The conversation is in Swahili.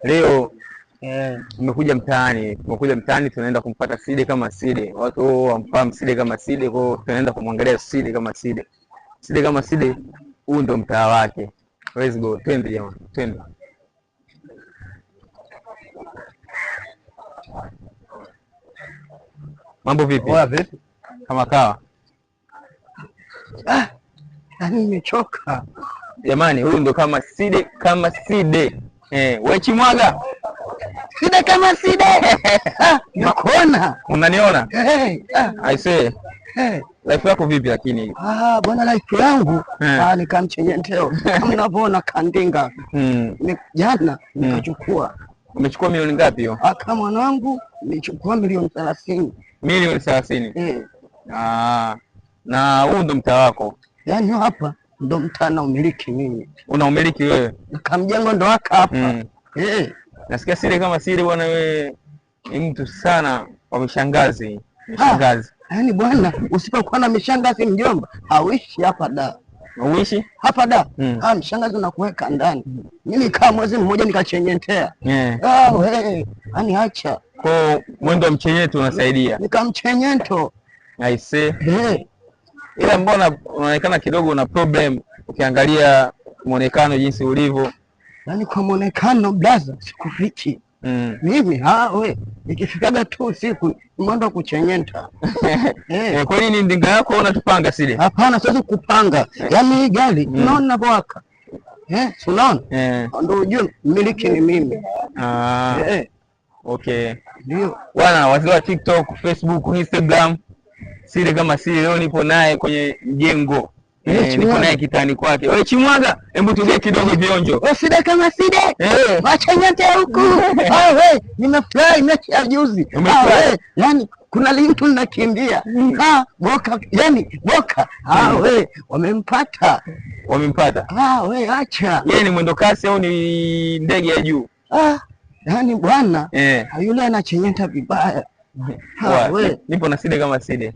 Leo umekuja mtaani tunaenda kumpata Side kama Side. Watu wamfahamu Side kama Side, kwa hiyo tunaenda kumwangalia Side kama Side. Side kama Side, huu ndo mtaa wake. Let's go, twende jamani, twende. Mambo vipi? Poa vipi? Kama kawa. Yaani nimechoka. Jamani, huyu ndo kama Side kama Side. Wewe Chimwaga. Side kama Side. Nakuona. Unaniona? I say. Life yako vipi lakini? Bwana life yangu ni kama Mchenyenteo. Kama unavyoona Kandinga. Jana nikachukua. Umechukua milioni ngapi hiyo? Kama mwanangu nilichukua milioni 30. Milioni 30. Na huu ndo mtaa wako? Yaani hapa ndo mtaa na umiliki mimi. Una umiliki wewe? Kamjengo ndo hapa. Nasikia Side kama Side bwana, wewe ni mtu sana wa mishangazi. Mishangazi. Yaani bwana, usipokuwa na mishangazi mjomba, hauishi hapa da. Hauishi? Hapa da. Mshangazi unakuweka ndani. Mimi kama mwezi mmoja nikachenyentea. Yaani acha. Kwa mwendo wa mchenyeto unasaidia. Nikamchenyento. I say. Ila mbona unaonekana kidogo una problem ukiangalia muonekano jinsi ulivyo? Yaani kwa muonekano blaza sikufiki. Mimi nikifikaga tu usiku nimeenda kuchenyenta. Kwa nini ndinga yako unatupanga Side? Hapana, siwezi kupanga. Yaani hii gari unaona bwaka. Unaona? Ndio ujue mmiliki ni mimi. Okay. Ndio. Bwana, wazee wa TikTok, Facebook, Instagram, Side kama Side leo nipo naye kwenye jengo. Niko naye kitani kwake. Wewe Chimwaga, hebu tugee kidogo vionjo. Wewe Side kama Side. Wachenyente huku. Nimefurahi mechi ya juzi. Yaani kuna mtu nakimbia. Boka, yani Boka. Wamempata. Wamempata. Acha. Yeye ni mwendo kasi au ni ndege ya juu? Yaani bwana, yule anachenyenta vibaya. Nipo na Side kama Side.